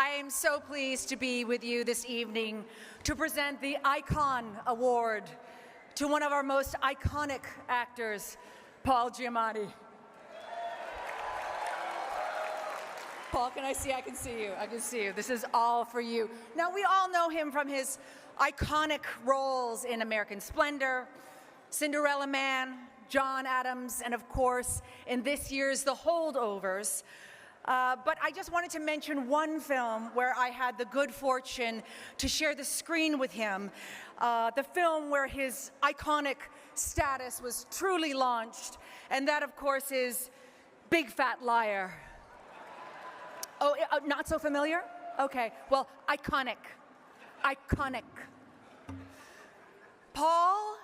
I am so pleased to be with you this evening to present the Icon Award to one of our most iconic actors, Paul Giamatti. Paul, can I see? I can see you. I can see you. This is all for you. Now, we all know him from his iconic roles in American Splendor, Cinderella Man, John Adams, and of course, in this year's The Holdovers. But I just wanted to mention one film where I had the good fortune to share the screen with him, the film where his iconic status was truly launched, and that, of course, is Big Fat Liar. Oh, not so familiar? Okay, well, iconic. Iconic. Paul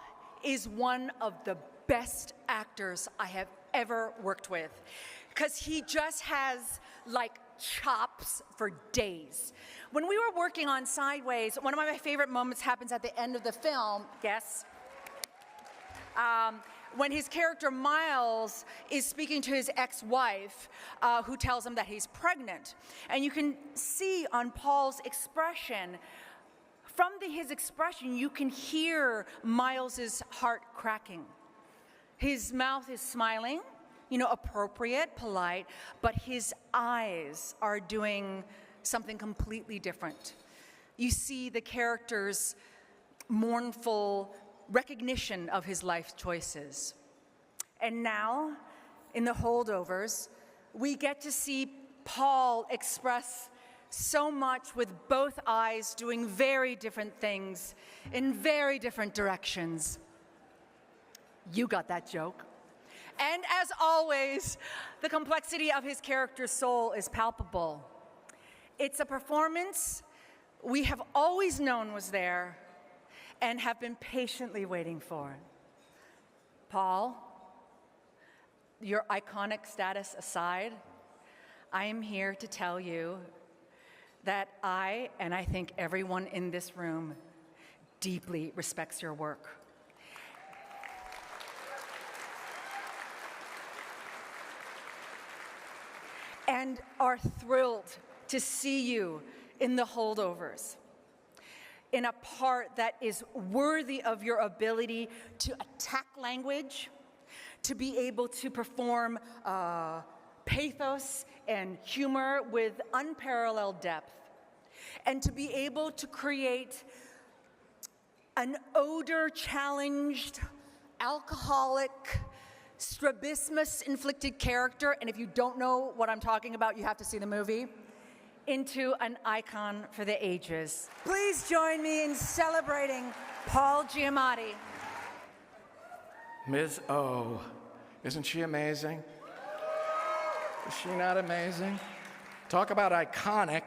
is one of the best actors I have ever worked with, because he just has like chops for days. When we were working on Sideways, one of my favorite moments happens at the end of the film. Guess? When his character Miles is speaking to his ex-wife, who tells him that he's pregnant. And you can see on Paul's expression, from his expression, you can hear Miles's heart cracking. His mouth is smiling, you know, appropriate, polite, but his eyes are doing something completely different. You see the character's mournful recognition of his life choices. And now, in The Holdovers, we get to see Paul express so much with both eyes, doing very different things in very different directions. You got that joke. And as always, the complexity of his character's soul is palpable. It's a performance we have always known was there and have been patiently waiting for. Paul, your iconic status aside, I am here to tell you that I, and I think everyone in this room, deeply respects your work. And are thrilled to see you in The Holdovers, in a part that is worthy of your ability to attack language, to be able to perform pathos and humor with unparalleled depth, and to be able to create an odor-challenged, alcoholic, strabismus-inflicted character, and if you don't know what I'm talking about, you have to see the movie, into an icon for the ages. Please join me in celebrating Paul Giamatti. Ms. Oh, isn't she amazing? Is she not amazing? Talk about iconic.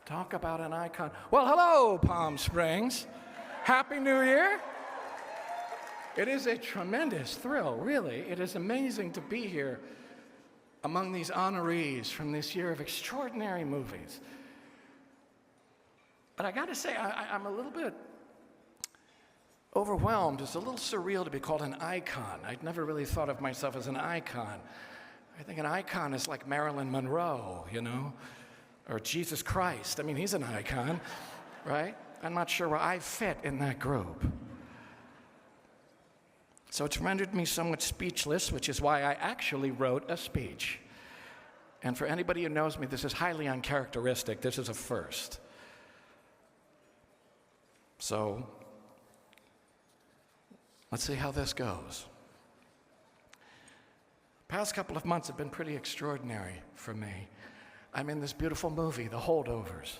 Talk about an icon. Well, hello, Palm Springs. Happy New Year. It is a tremendous thrill, really. It is amazing to be here among these honorees from this year of extraordinary movies. But I gotta say, I'm a little bit overwhelmed. It's a little surreal to be called an icon. I'd never really thought of myself as an icon. I think an icon is like Marilyn Monroe, you know, or Jesus Christ. I mean, he's an icon, right? I'm not sure where I fit in that group. So it's rendered me somewhat speechless, which is why I actually wrote a speech. And for anybody who knows me, this is highly uncharacteristic. This is a first. So let's see how this goes. Past couple of months have been pretty extraordinary for me. I'm in this beautiful movie, The Holdovers,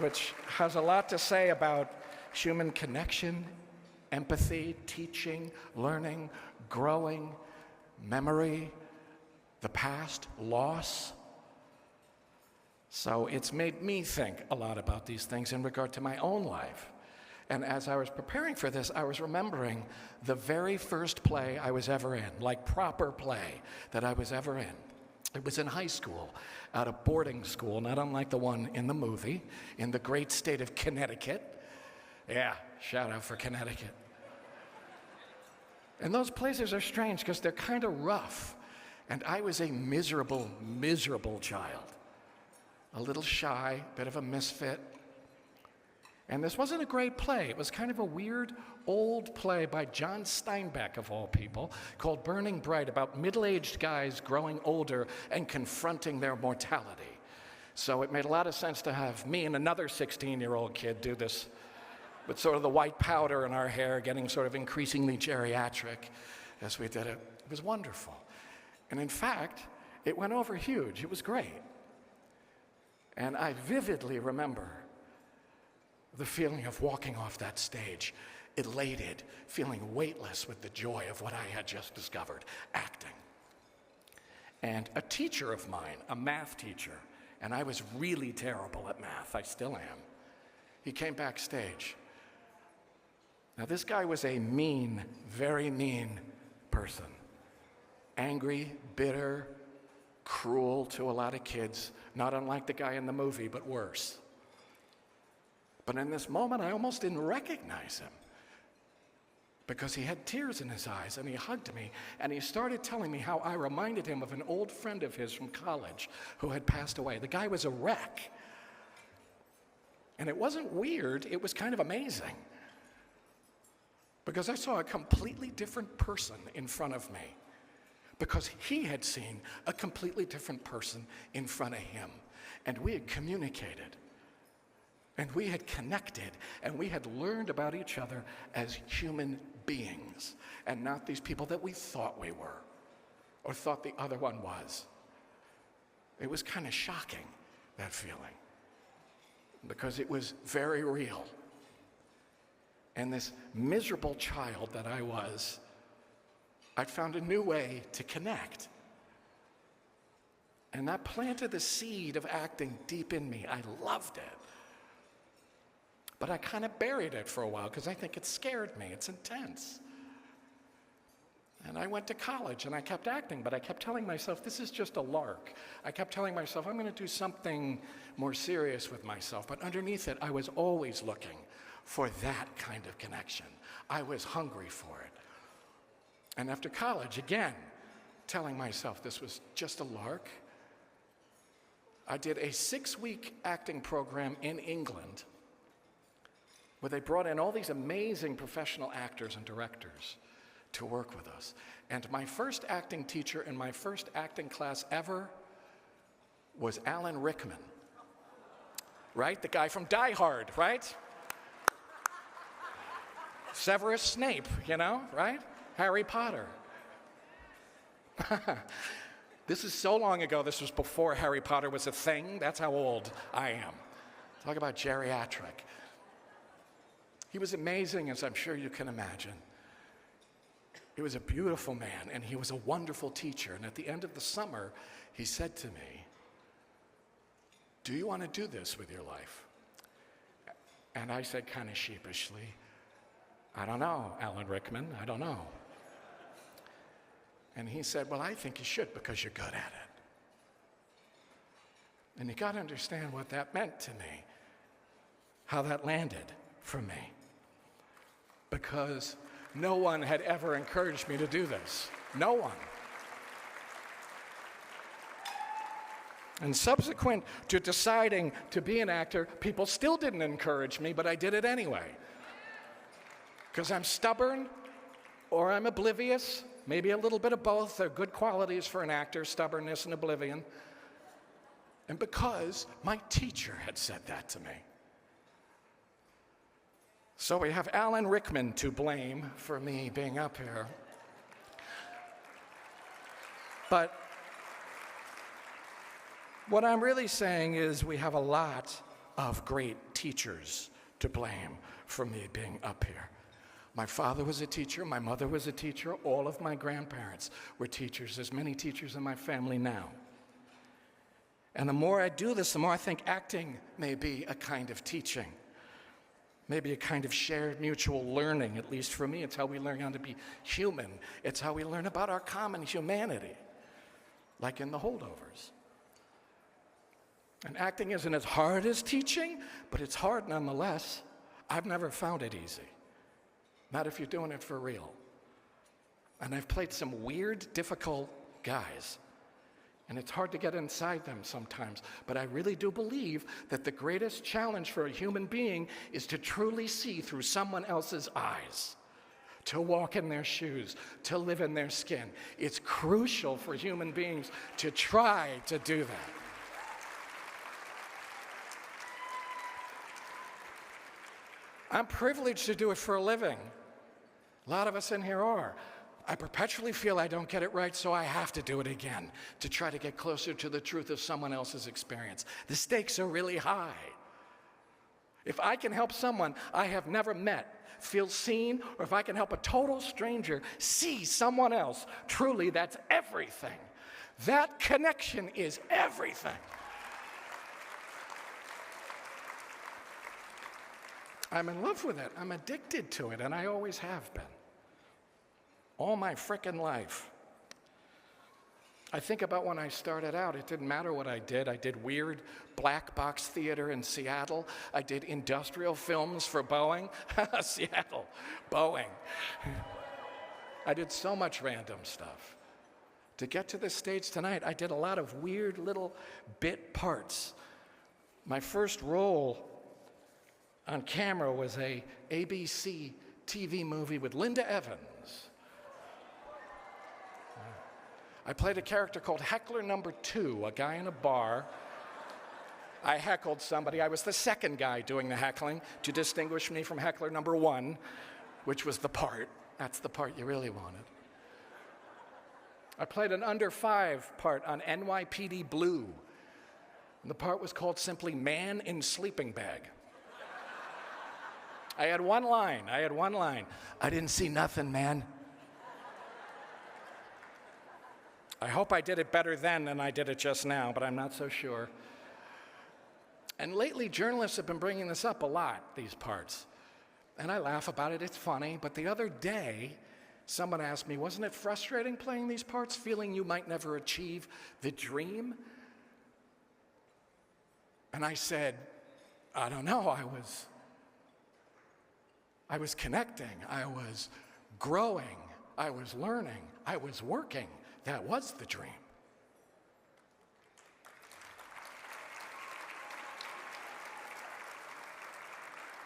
which has a lot to say about human connection, empathy, teaching, learning, growing, memory, the past, loss. So it's made me think a lot about these things in regard to my own life. And as I was preparing for this, I was remembering the very first play I was ever in, like proper play that I was ever in. It was in high school, at a boarding school, not unlike the one in the movie, in the great state of Connecticut. Yeah, shout out for Connecticut. And those places are strange because they're kind of rough. And I was a miserable, miserable child. A little shy, bit of a misfit. And this wasn't a great play. It was kind of a weird, old play by John Steinbeck, of all people, called Burning Bright, about middle-aged guys growing older and confronting their mortality. So it made a lot of sense to have me and another 16-year-old kid do this with sort of the white powder in our hair, getting sort of increasingly geriatric as we did it. It was wonderful. And in fact, it went over huge. It was great. And I vividly remember the feeling of walking off that stage, elated, feeling weightless with the joy of what I had just discovered, acting. And a teacher of mine, a math teacher, and I was really terrible at math, I still am, he came backstage. Now this guy was a mean, very mean person. Angry, bitter, cruel to a lot of kids, not unlike the guy in the movie, but worse. But in this moment, I almost didn't recognize him because he had tears in his eyes, and he hugged me, and he started telling me how I reminded him of an old friend of his from college who had passed away. The guy was a wreck. And it wasn't weird, it was kind of amazing, because I saw a completely different person in front of me, because he had seen a completely different person in front of him, and we had communicated. And we had connected, and we had learned about each other as human beings, and not these people that we thought we were, or thought the other one was. It was kind of shocking, that feeling, because it was very real. And this miserable child that I was, I'd found a new way to connect. And that planted the seed of acting deep in me. I loved it. But I kind of buried it for a while because I think it scared me. It's intense. And I went to college and I kept acting, but I kept telling myself, this is just a lark. I kept telling myself, I'm going to do something more serious with myself. But underneath it, I was always looking for that kind of connection. I was hungry for it. And after college, again, telling myself this was just a lark, I did a 6-week acting program in England where they brought in all these amazing professional actors and directors to work with us. And my first acting teacher in my first acting class ever was Alan Rickman, right? The guy from Die Hard, right? Severus Snape, you know, right? Harry Potter. This is so long ago, this was before Harry Potter was a thing. That's how old I am. Talk about geriatric. He was amazing, as I'm sure you can imagine. He was a beautiful man, and he was a wonderful teacher. And at the end of the summer, he said to me, do you want to do this with your life? And I said kind of sheepishly, I don't know, Alan Rickman, I don't know. And he said, well, I think you should because you're good at it. And you got to understand what that meant to me, how that landed for me. Because no one had ever encouraged me to do this. No one. And subsequent to deciding to be an actor, people still didn't encourage me, but I did it anyway. Because I'm stubborn, or I'm oblivious, maybe a little bit of both. They're good qualities for an actor, stubbornness and oblivion. And because my teacher had said that to me. So we have Alan Rickman to blame for me being up here. But what I'm really saying is we have a lot of great teachers to blame for me being up here. My father was a teacher, my mother was a teacher, all of my grandparents were teachers. There's many teachers in my family now. And the more I do this, the more I think acting may be a kind of teaching. Maybe a kind of shared mutual learning. At least for me, it's how we learn how to be human. It's how we learn about our common humanity, like in the Holdovers. And acting isn't as hard as teaching, but it's hard nonetheless. I've never found it easy. Not if you're doing it for real. And I've played some weird, difficult guys. And it's hard to get inside them sometimes, but I really do believe that the greatest challenge for a human being is to truly see through someone else's eyes, to walk in their shoes, to live in their skin. It's crucial for human beings to try to do that. I'm privileged to do it for a living. A lot of us in here are. I perpetually feel I don't get it right, so I have to do it again to try to get closer to the truth of someone else's experience. The stakes are really high. If I can help someone I have never met feel seen, or if I can help a total stranger see someone else, truly, that's everything. That connection is everything. I'm in love with it. I'm addicted to it, and I always have been. All my frickin' life. I think about when I started out, it didn't matter what I did. I did weird black box theater in Seattle. I did industrial films for Boeing. Seattle, Boeing. I did so much random stuff. To get to this stage tonight, I did a lot of weird little bit parts. My first role on camera was a ABC TV movie with Linda Evans. I played a character called Heckler Number 2, a guy in a bar. I heckled somebody. I was the second guy doing the heckling to distinguish me from Heckler Number 1, which was the part. That's the part you really wanted. I played an under 5 part on NYPD Blue. And the part was called simply Man in Sleeping Bag. I had one line. I didn't see nothing, man. I hope I did it better then than I did it just now, but I'm not so sure. And lately, journalists have been bringing this up a lot, these parts. And I laugh about it, it's funny. But the other day, someone asked me, wasn't it frustrating playing these parts, feeling you might never achieve the dream? And I said, I don't know, I was connecting, I was growing, I was learning, I was working. That was the dream.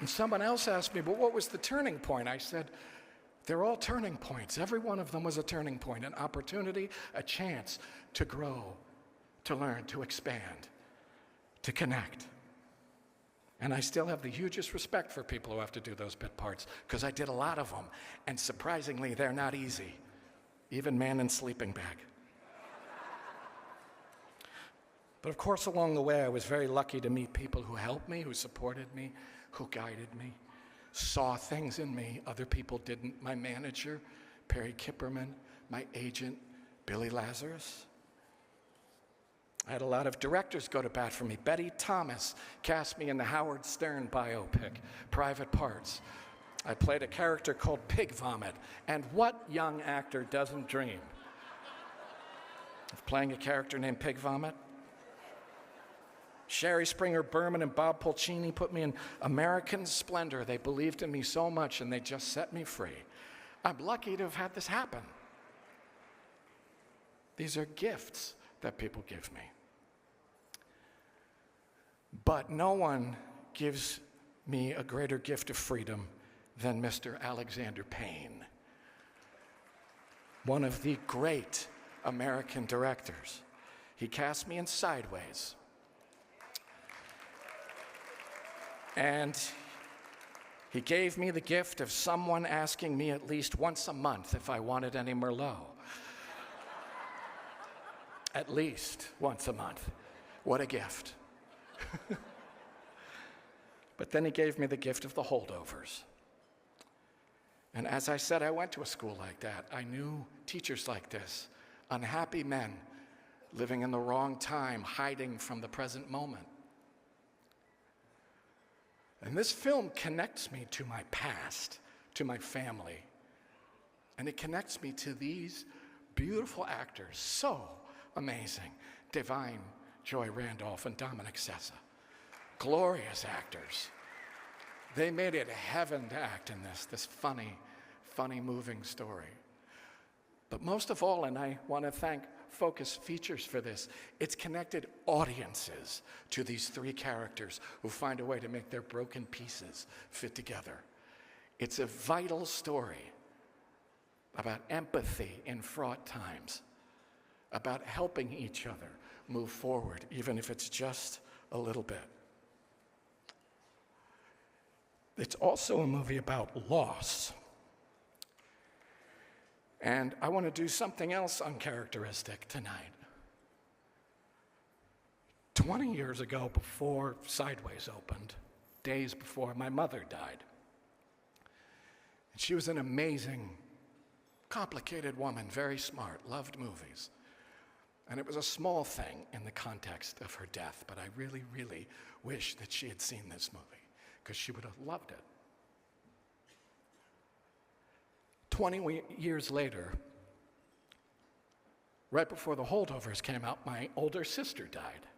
And someone else asked me, but what was the turning point? I said, they're all turning points. Every one of them was a turning point, an opportunity, a chance to grow, to learn, to expand, to connect. And I still have the hugest respect for people who have to do those bit parts, because I did a lot of them, and surprisingly, they're not easy. Even Man in Sleeping Bag. But of course, along the way, I was very lucky to meet people who helped me, who supported me, who guided me, saw things in me other people didn't. My manager, Perry Kipperman, my agent, Billy Lazarus. I had a lot of directors go to bat for me. Betty Thomas cast me in the Howard Stern biopic, Private Parts. I played a character called Pig Vomit, and what young actor doesn't dream of playing a character named Pig Vomit? Sherry Springer Berman and Bob Pulcini put me in American Splendor. They believed in me so much, and they just set me free. I'm lucky to have had this happen. These are gifts that people give me. But no one gives me a greater gift of freedom than Mr. Alexander Payne, one of the great American directors. He cast me in Sideways. And he gave me the gift of someone asking me at least once a month if I wanted any Merlot. At least once a month. What a gift. But then he gave me the gift of the Holdovers. And as I said, I went to a school like that. I knew teachers like this, unhappy men living in the wrong time, hiding from the present moment. And this film connects me to my past, to my family. And it connects me to these beautiful actors, so amazing. Divine Joy Randolph and Dominic Sessa. Glorious actors. They made it heaven to act in this funny, moving story. But most of all, and I want to thank focus features for this. It's connected audiences to these three characters who find a way to make their broken pieces fit together. It's a vital story about empathy in fraught times, about helping each other move forward, even if it's just a little bit. It's also a movie about loss. And I want to do something else uncharacteristic tonight. 20 years ago, before Sideways opened, days before, my mother died. And she was an amazing, complicated woman, very smart, loved movies. And it was a small thing in the context of her death, but I really, really wish that she had seen this movie, because she would have loved it. 20 years later, right before the Holdovers came out, my older sister died.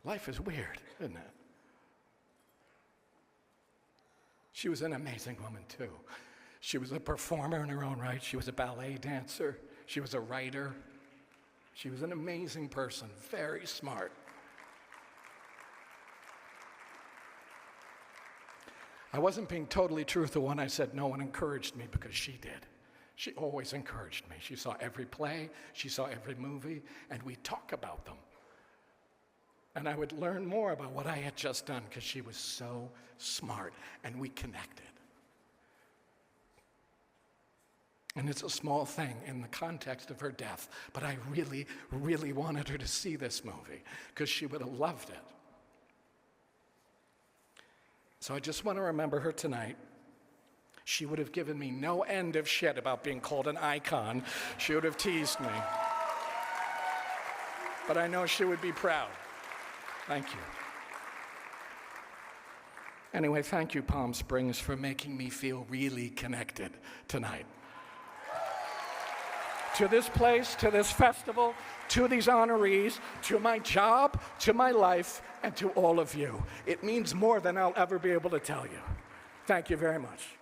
Life is weird, isn't it? She was an amazing woman, too. She was a performer in her own right. She was a ballet dancer. She was a writer. She was an amazing person, very smart. I wasn't being totally truthful when I said no one encouraged me, because she did. She always encouraged me. She saw every play, she saw every movie, and we'd talk about them. And I would learn more about what I had just done, because she was so smart, and we connected. And it's a small thing in the context of her death, but I really, really wanted her to see this movie, because she would have loved it. So I just want to remember her tonight. She would have given me no end of shit about being called an icon. She would have teased me. But I know she would be proud. Thank you. Anyway, thank you, Palm Springs, for making me feel really connected tonight. To this place, to this festival, to these honorees, to my job, to my life, and to all of you. It means more than I'll ever be able to tell you. Thank you very much.